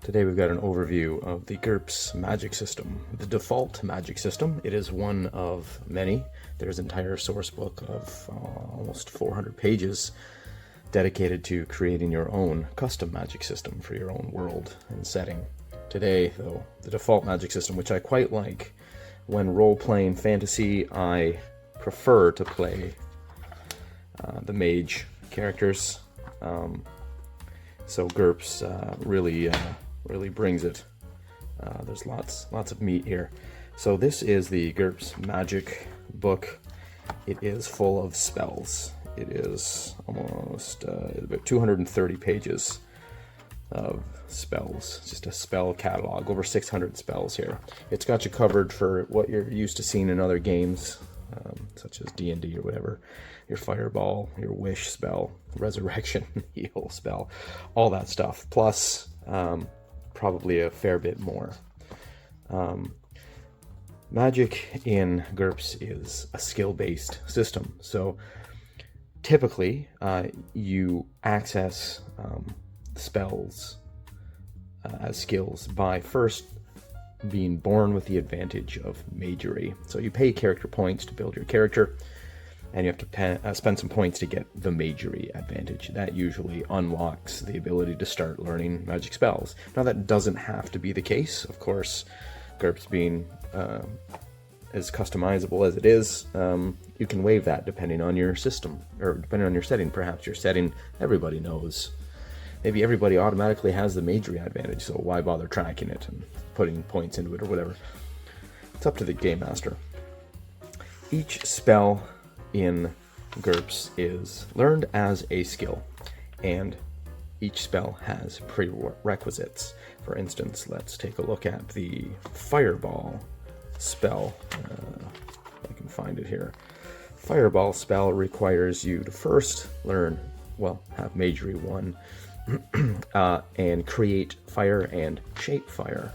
Today we've got an overview of the GURPS magic system. The default magic system, it is one of many. There's an entire source book of almost 400 pages dedicated to creating your own custom magic system for your own world and setting. Today, though, the default magic system, which I quite like. When role-playing fantasy, I prefer to play the mage characters. So GURPS really brings it. There's lots of meat here. So this is the GURPS magic book. It is full of spells. It is almost about 230 pages of spells. Just a spell catalog, over 600 spells here. It's got you covered for what you're used to seeing in other games, such as D&D or whatever. Your fireball, your wish spell, resurrection, heal spell, all that stuff. Plus, probably a fair bit more. Magic in GURPS is a skill-based system. So typically, you access spells as skills by first being born with the advantage of magery. So you pay character points to build your character, and you have to spend some points to get the magery advantage. That usually unlocks the ability to start learning magic spells. Now that doesn't have to be the case. Of course, GURPS being as customizable as it is, you can waive that depending on your system, or depending on your setting. Perhaps your setting, everybody knows. Maybe everybody automatically has the magery advantage, so why bother tracking it and putting points into it or whatever? It's up to the game master. Each spell in GURPS is learned as a skill, and each spell has prerequisites. For instance, let's take a look at the fireball spell. If I can find it here. Fireball spell requires you to first learn, well, have magery 1, and create fire and shape fire.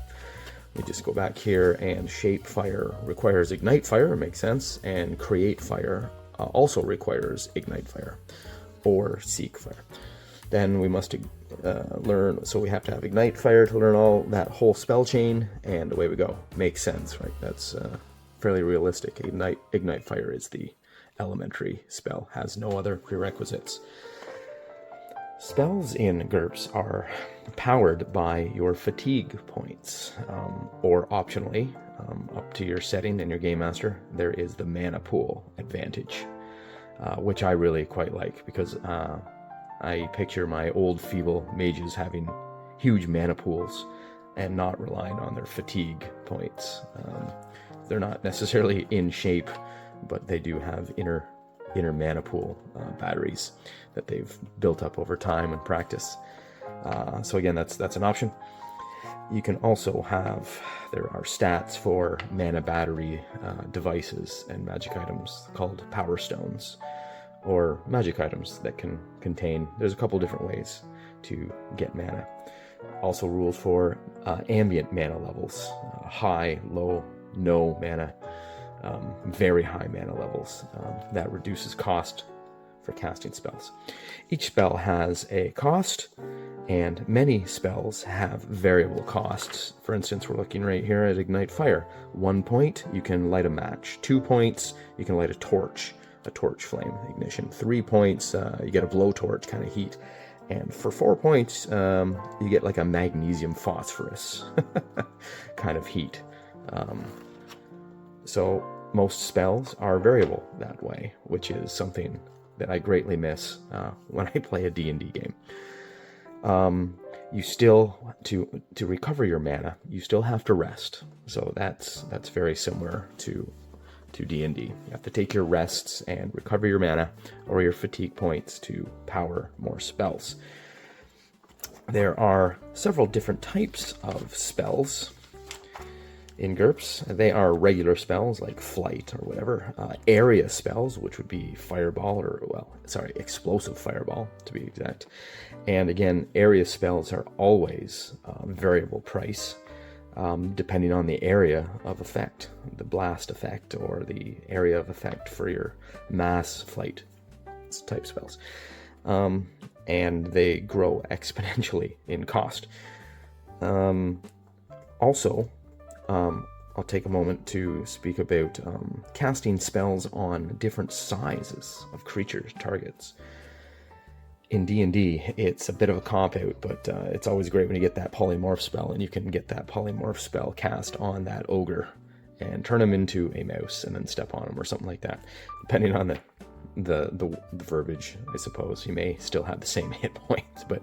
We just go back here, and shape fire requires ignite fire, makes sense, and create fire also requires ignite fire or seek fire. Then we must learn, so we have to have ignite fire to learn all that whole spell chain, and away we go. Makes sense, right? That's fairly realistic. Ignite fire is the elementary spell, has no other prerequisites. Spells in GURPS are powered by your fatigue points, or optionally, up to your setting and your game master, there is the mana pool advantage, which I really quite like, because I picture my old feeble mages having huge mana pools and not relying on their fatigue points. They're not necessarily in shape, but they do have inner mana pool batteries that they've built up over time and practice. So again, that's an option. You can also there are stats for mana battery devices and magic items called power stones, or magic items that can contain, there's a couple different ways to get mana. Also rules for ambient mana levels, high, low, no mana, very high mana levels. That reduces cost for casting spells. Each spell has a cost, and many spells have variable costs. For instance, we're looking right here at Ignite Fire. 1 point, you can light a match. 2 points, you can light a torch flame ignition. 3 points, you get a blowtorch kind of heat. And for 4 points, you get like a magnesium phosphorus kind of heat. So most spells are variable that way, which is something that I greatly miss when I play a D&D game. You still, to recover your mana, you still have to rest. So that's very similar to D&D. You have to take your rests and recover your mana or your fatigue points to power more spells. There are several different types of spells in GURPS. They are regular spells like flight or whatever, area spells, which would be fireball, explosive fireball to be exact. And again, area spells are always variable price, depending on the area of effect, the blast effect or the area of effect for your mass flight type spells. And they grow exponentially in cost. Also, I'll take a moment to speak about casting spells on different sizes of creatures, targets. In D&D, it's a bit of a cop-out, but it's always great when you get that polymorph spell, and you can get that polymorph spell cast on that ogre and turn him into a mouse and then step on him or something like that. Depending on the verbiage, I suppose. You may still have the same hit points, but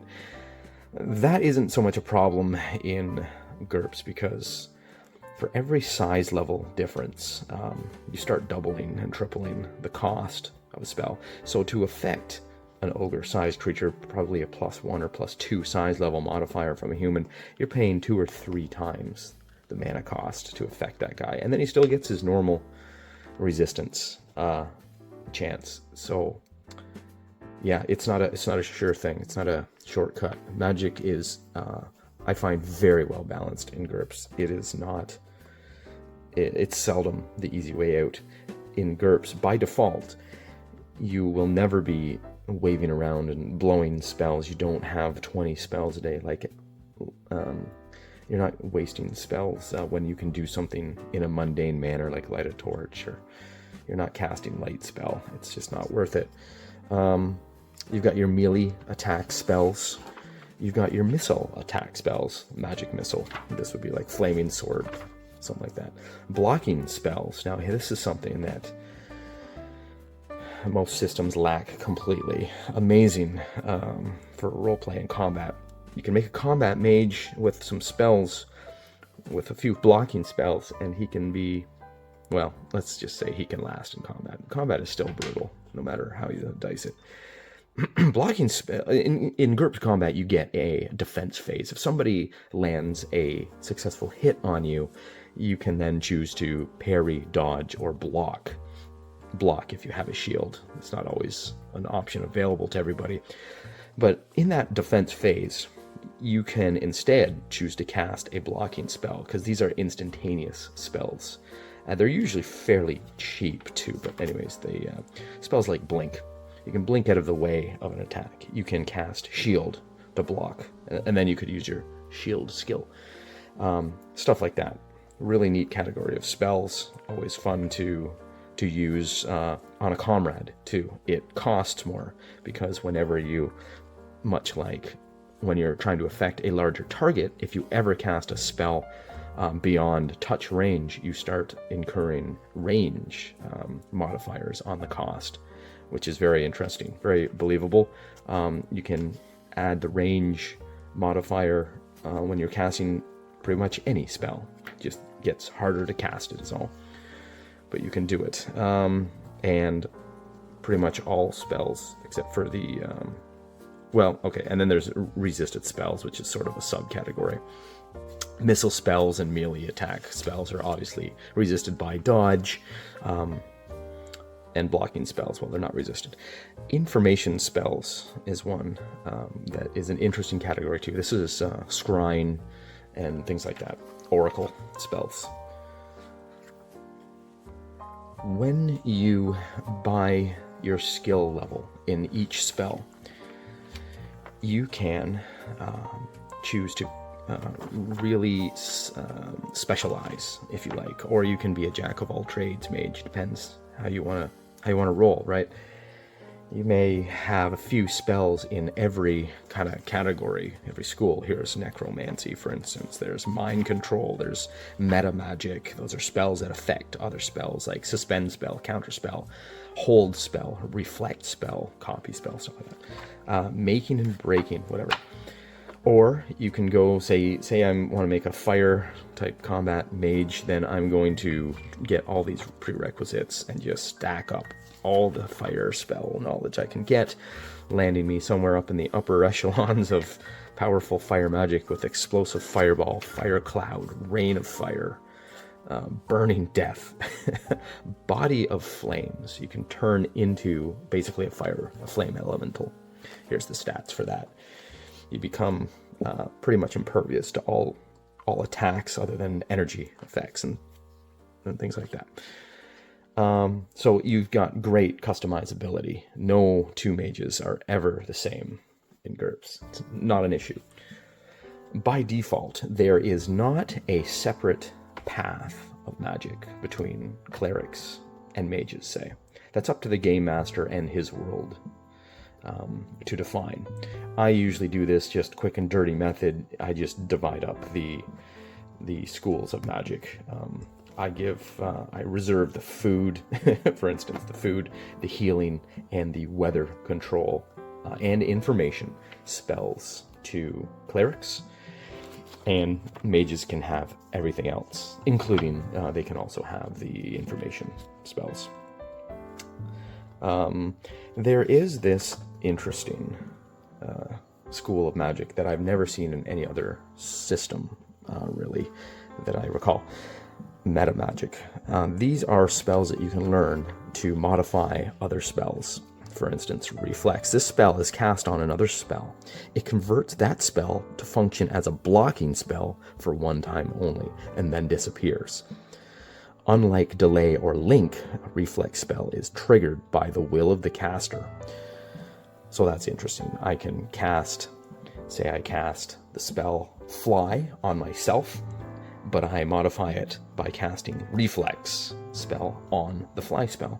that isn't so much a problem in GURPS, because for every size level difference, you start doubling and tripling the cost of a spell. So to affect an ogre-sized creature, probably a +1 or +2 size level modifier from a human, you're paying 2 or 3 times the mana cost to affect that guy. And then he still gets his normal resistance chance. So yeah, it's not a sure thing. It's not a shortcut. Magic is, I find, very well balanced in GURPS. It's seldom the easy way out. In GURPS, by default, you will never be waving around and blowing spells. You don't have 20 spells a day. Like, you're not wasting spells when you can do something in a mundane manner, like light a torch, or you're not casting light spell. It's just not worth it. You've got your melee attack spells. You've got your missile attack spells. Magic missile. This would be like flaming sword, something like that. Blocking spells. Now, this is something that most systems lack completely. Amazing for roleplay and combat. You can make a combat mage with some spells, with a few blocking spells, and he can be, well, let's just say he can last in combat. Combat is still brutal, no matter how you dice it. Blocking spell in GURPS combat, you get a defense phase. If somebody lands a successful hit on you, you can then choose to parry, dodge, or block. Block if you have a shield. It's not always an option available to everybody. But in that defense phase, you can instead choose to cast a blocking spell, because these are instantaneous spells. They're usually fairly cheap too, but anyways, they spells like Blink. You can blink out of the way of an attack. You can cast Shield to block, and then you could use your Shield skill. Stuff like that. Really neat category of spells. Always fun to use on a comrade too. It costs more, because whenever you, much like when you're trying to affect a larger target, if you ever cast a spell beyond touch range, you start incurring range modifiers on the cost, which is very interesting, very believable. You can add the range modifier when you're casting pretty much any spell. It just gets harder to cast it is all. But you can do it. And pretty much all spells except for the, well, okay, and then there's resisted spells, which is sort of a subcategory. Missile spells and melee attack spells are obviously resisted by dodge, and blocking spells, well, they're not resisted. Information spells is one that is an interesting category too. This is scrying and things like that. Oracle spells. When you buy your skill level in each spell, you can choose to really specialize, if you like, or you can be a jack of all trades mage. Depends how you want to roll, right? You may have a few spells in every kind of category, every school. Here's necromancy, for instance. There's mind control. There's meta magic. Those are spells that affect other spells, like suspend spell, counter spell, hold spell, reflect spell, copy spell, stuff like that. Making and breaking, whatever. Or you can go, say I want to make a fire type combat mage, then I'm going to get all these prerequisites and just stack up all the fire spell knowledge I can get, landing me somewhere up in the upper echelons of powerful fire magic with explosive fireball, fire cloud, rain of fire, burning death, body of flames. You can turn into basically a flame elemental. Here's the stats for that. You become pretty much impervious to all attacks other than energy effects and things like that. So you've got great customizability. No two mages are ever the same in GURPS. It's not an issue. by default, there is not a separate path of magic between clerics and mages, say. That's up to the game master and his world to define. I usually do this just quick and dirty method. I just divide up the schools of magic. I reserve the food, for instance, the food, the healing, and the weather control and information spells to clerics, and mages can have everything else, including they can also have the information spells. There is this interesting school of magic that I've never seen in any other system, really, that I recall. Meta magic. These are spells that you can learn to modify other spells. For instance, reflex. This spell is cast on another spell. It converts that spell to function as a blocking spell for one time only, and then disappears. Unlike delay or link, a reflex spell is triggered by the will of the caster. So that's interesting. I can cast, say I cast the spell fly on myself, but I modify it by casting reflex spell on the fly spell.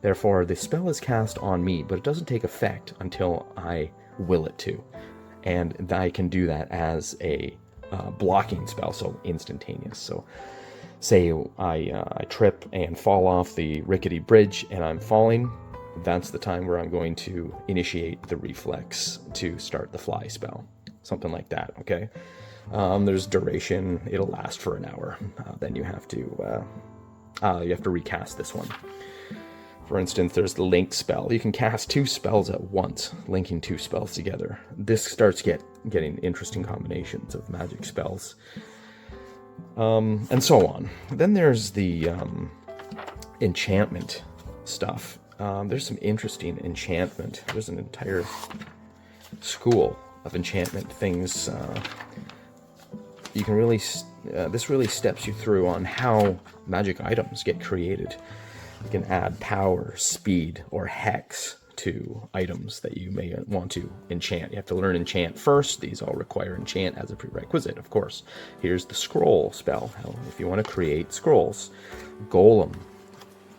Therefore, the spell is cast on me, but it doesn't take effect until I will it to. And I can do that as a blocking spell, so instantaneous. So say I trip and fall off the rickety bridge and I'm falling, that's the time where I'm going to initiate the reflex to start the fly spell. Something like that, okay? There's duration. It'll last for an hour. Then you have to recast this one. For instance, there's the link spell. You can cast 2 spells at once, linking 2 spells together. This starts getting interesting combinations of magic spells, and so on. Then there's the enchantment stuff. There's some interesting enchantment. There's an entire school of enchantment things. You can really, this really steps you through on how magic items get created. You can add power, speed, or hex to items that you may want to enchant. You have to learn enchant first. These all require enchant as a prerequisite, of course. Here's the scroll spell. If you want to create scrolls, golem,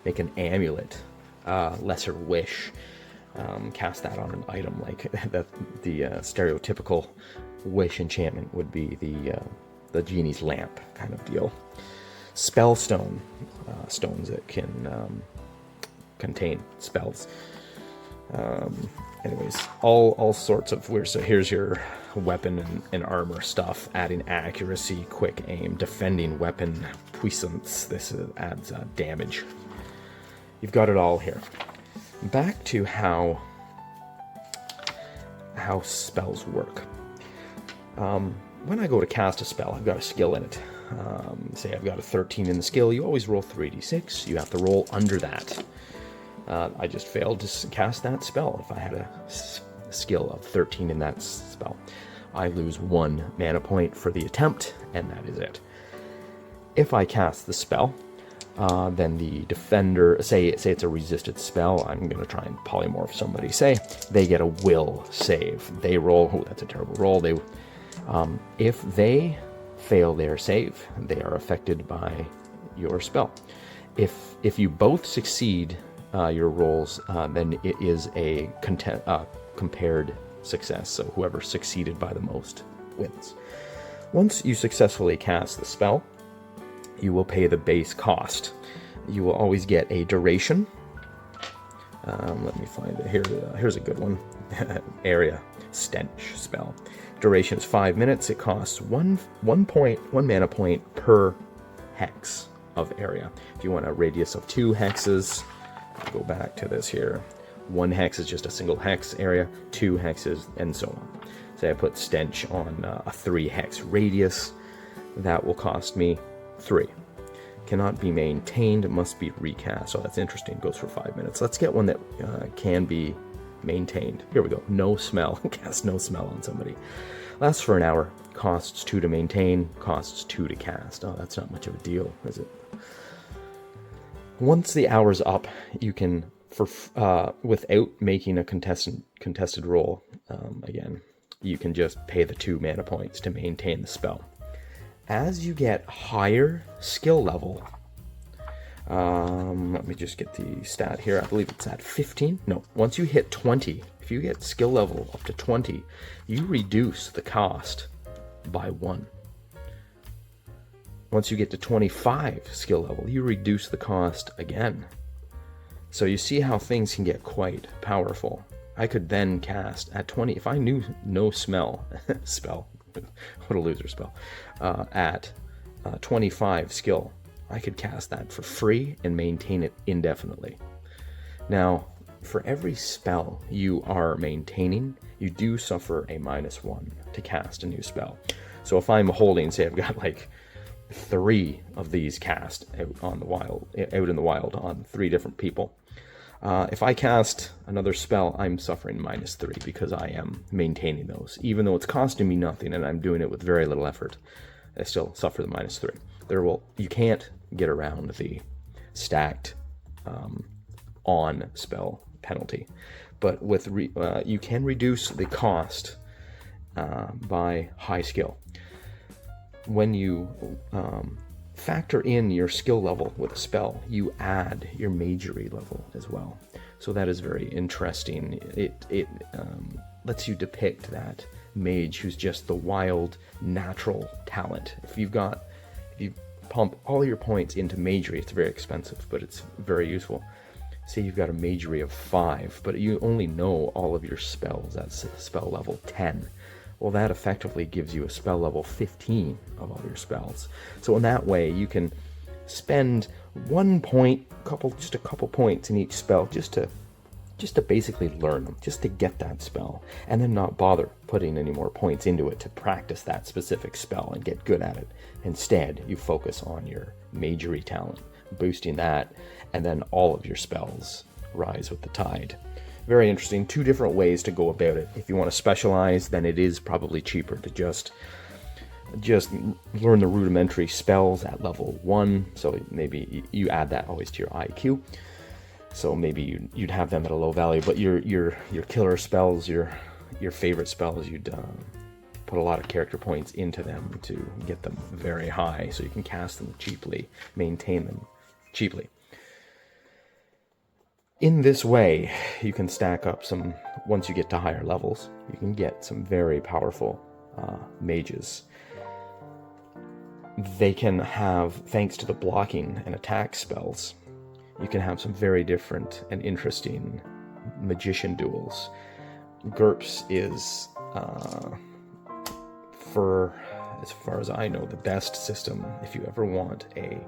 make an amulet, lesser wish, cast that on an item. Like the stereotypical wish enchantment would be the genie's lamp kind of deal. Spellstone, stones that can contain spells. Anyways, all sorts of weird. So here's your weapon and armor stuff, adding accuracy, quick aim, defending weapon, puissance. This adds damage. You've got it all here. Back to how spells work. When I go to cast a spell, I've got a skill in it. Say I've got a 13 in the skill, you always roll 3d6. You have to roll under that. I just failed to cast that spell. If I had a skill of 13 in that spell, I lose 1 mana point for the attempt, and that is it. If I cast the spell, then the defender, say it's a resisted spell, I'm going to try and polymorph somebody. Say they get a will save. They roll, oh, that's a terrible roll. If they fail their save, they are affected by your spell. If you both succeed your rolls, then it is a compared success. So whoever succeeded by the most wins. Once you successfully cast the spell, you will pay the base cost. You will always get a duration. Let me find it here. Here's a good one. Area stench spell. Duration is 5 minutes. It costs one mana point per hex of area. If you want a radius of 2 hexes, I'll go back to this here. 1 hex is just a single hex area, 2 hexes, and so on. Say I put stench on a 3 hex radius, that will cost me 3. Cannot be maintained, must be recast. So that's interesting. Goes for 5 minutes. Let's get one that can be maintained. Here we go. No smell. Cast no smell on somebody. Lasts for an hour. Costs 2 to maintain. Costs 2 to cast. Oh, that's not much of a deal, is it? Once the hour's up, you can, without making a contested roll, again, you can just pay the 2 mana points to maintain the spell. As you get higher skill level, let me just get the stat here. I believe it's at 15. No, once you hit 20, if you get skill level up to 20, you reduce the cost by 1. Once you get to 25 skill level, you reduce the cost again. So you see how things can get quite powerful. I could then cast at 20, if I knew no spell, what a loser spell, at 25 skill, I could cast that for free and maintain it indefinitely. Now, for every spell you are maintaining, you do suffer a -1 to cast a new spell. So if I'm holding, say I've got like 3 of these cast out in the wild on 3 different people. If I cast another spell, I'm suffering -3 because I am maintaining those. Even though it's costing me nothing and I'm doing it with very little effort, I still suffer the -3. You can't get around the stacked on spell penalty, but with you can reduce the cost by high skill. When you factor in your skill level with a spell, you add your magery level as well. So that is very interesting. It lets you depict that mage who's just the wild natural talent. If you pump all your points into magery, it's very expensive, but it's very useful. Say you've got a magery of 5, but you only know all of your spells at spell level 10. Well, that effectively gives you a spell level 15 of all your spells. So in that way, you can spend 1 point, just a couple points in each spell, just to basically learn them, just to get that spell, and then not bother putting any more points into it to practice that specific spell and get good at it. Instead, you focus on your magery talent, boosting that, and then all of your spells rise with the tide. Very interesting. 2 different ways to go about it. If you want to specialize, then it is probably cheaper to just learn the rudimentary spells at level 1. So maybe you add that always to your IQ. So maybe you'd have them at a low value, but your killer spells, your favorite spells, you'd put a lot of character points into them to get them very high, so you can cast them cheaply, maintain them cheaply. In this way, you can stack up once you get to higher levels, you can get some very powerful mages. They can have, thanks to the blocking and attack spells, you can have some very different and interesting magician duels. GURPS is, as far as I know, the best system if you ever want a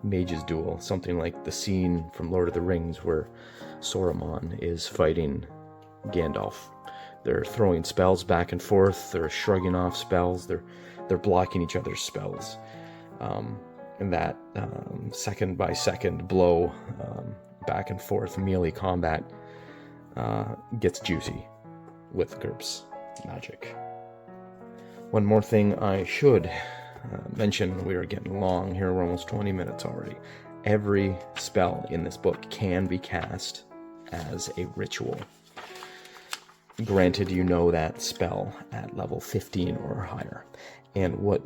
mage's duel, something like the scene from Lord of the Rings where Saruman is fighting Gandalf. They're throwing spells back and forth, they're shrugging off spells, they're blocking each other's spells. And that second by second blow, back and forth melee combat gets juicy with GURPS magic. One more thing I should mention, we are getting long here, we're almost 20 minutes already. Every spell in this book can be cast as a ritual. Granted, you know that spell at level 15 or higher. And what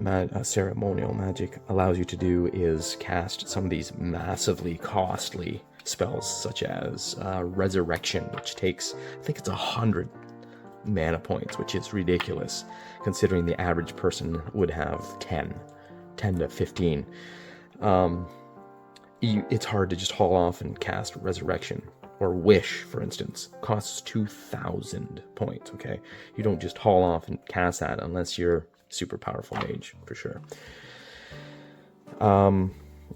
ceremonial magic allows you to do is cast some of these massively costly spells, such as Resurrection, which takes, I think it's 100 mana points, which is ridiculous, considering the average person would have 10 to 15. It's hard to just haul off and cast Resurrection. Or Wish, for instance, costs 2,000 points, okay? You don't just haul off and cast that unless you're super powerful mage, for sure.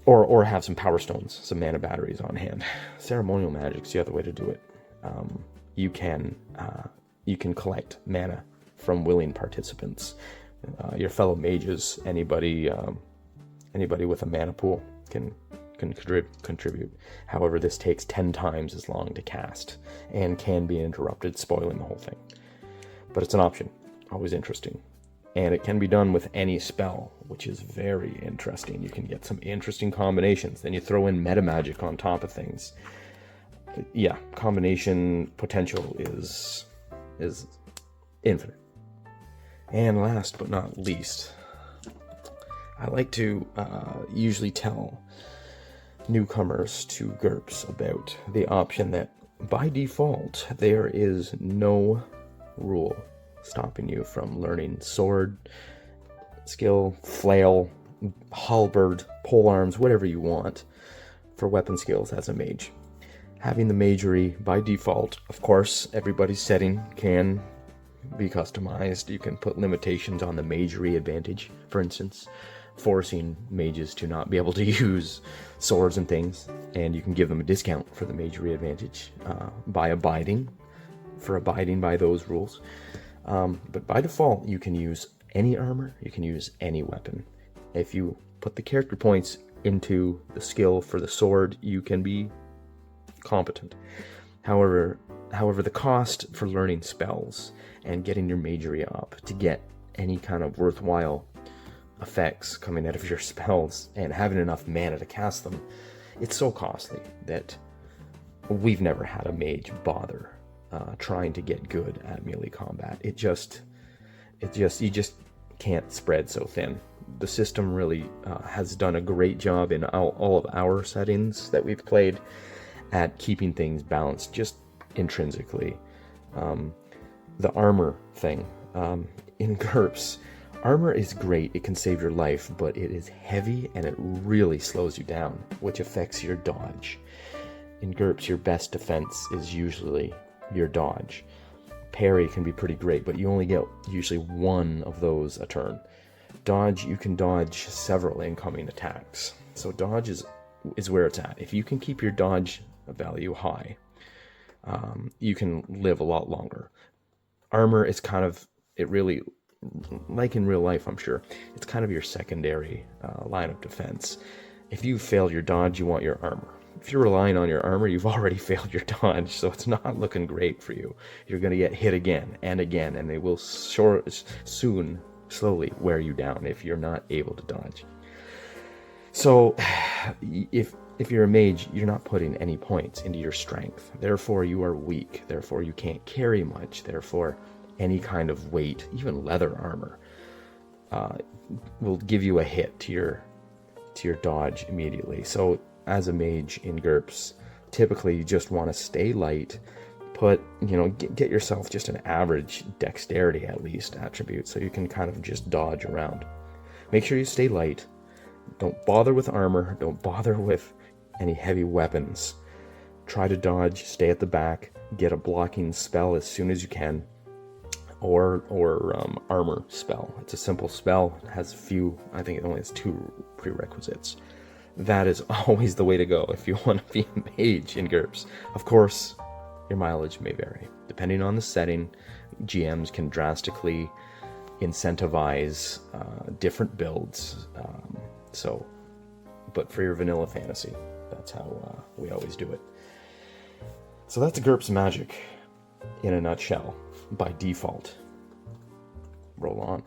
Or have some power stones, some mana batteries on hand. Ceremonial magic's the other way to do it. You can collect mana from willing participants. Your fellow mages, anybody with a mana pool can contribute. However, this takes 10 times as long to cast and can be interrupted, spoiling the whole thing. But it's an option, always interesting. And it can be done with any spell, which is very interesting. You can get some interesting combinations. Then you throw in meta magic on top of things. Yeah, combination potential is infinite. And last but not least, I like to usually tell newcomers to GURPS about the option that by default there is no rule stopping you from learning sword skill, flail, halberd, polearms, whatever you want for weapon skills as a mage. Having the magery by default, of course, everybody's setting can be customized. You can put limitations on the magery advantage, for instance, forcing mages to not be able to use swords and things, and you can give them a discount for the magery advantage by abiding by those rules. But by default, you can use any armor, you can use any weapon. If you put the character points into the skill for the sword, you can be competent. However, the cost for learning spells and getting your magery up to get any kind of worthwhile effects coming out of your spells and having enough mana to cast them, it's so costly that we've never had a mage bother trying to get good at melee combat. You just can't spread so thin. The system really has done a great job in all of our settings that we've played at keeping things balanced just intrinsically. The armor thing in GURPS, armor is great, it can save your life, but it is heavy and it really slows you down, which affects your dodge. In GURPS, your best defense is usually your dodge. Parry can be pretty great, but you only get usually one of those a turn. Dodge, you can dodge several incoming attacks. So dodge is where it's at. If you can keep your dodge value high, you can live a lot longer. Armor is kind of, it really, like in real life, I'm sure, it's kind of your secondary line of defense. If you fail your dodge, you want your armor. If you're relying on your armor, you've already failed your dodge, so it's not looking great for you. You're going to get hit again, and they will soon, slowly wear you down if you're not able to dodge. So, if you're a mage, you're not putting any points into your strength. Therefore, you are weak. Therefore, you can't carry much. Therefore, any kind of weight, even leather armor, will give you a hit to your dodge immediately. So, as a mage in GURPS, typically you just want to stay light, get yourself just an average dexterity at least attribute so you can kind of just dodge around. Make sure you stay light. Don't bother with armor. Don't bother with any heavy weapons. Try to dodge, stay at the back, get a blocking spell as soon as you can, or armor spell. It's a simple spell. It has I think it only has 2 prerequisites. That is always the way to go if you want to be a mage in GURPS. Of course, your mileage may vary. Depending on the setting, GMs can drastically incentivize different builds. But for your vanilla fantasy, that's how we always do it. So that's GURPS magic in a nutshell, by default. Roll on.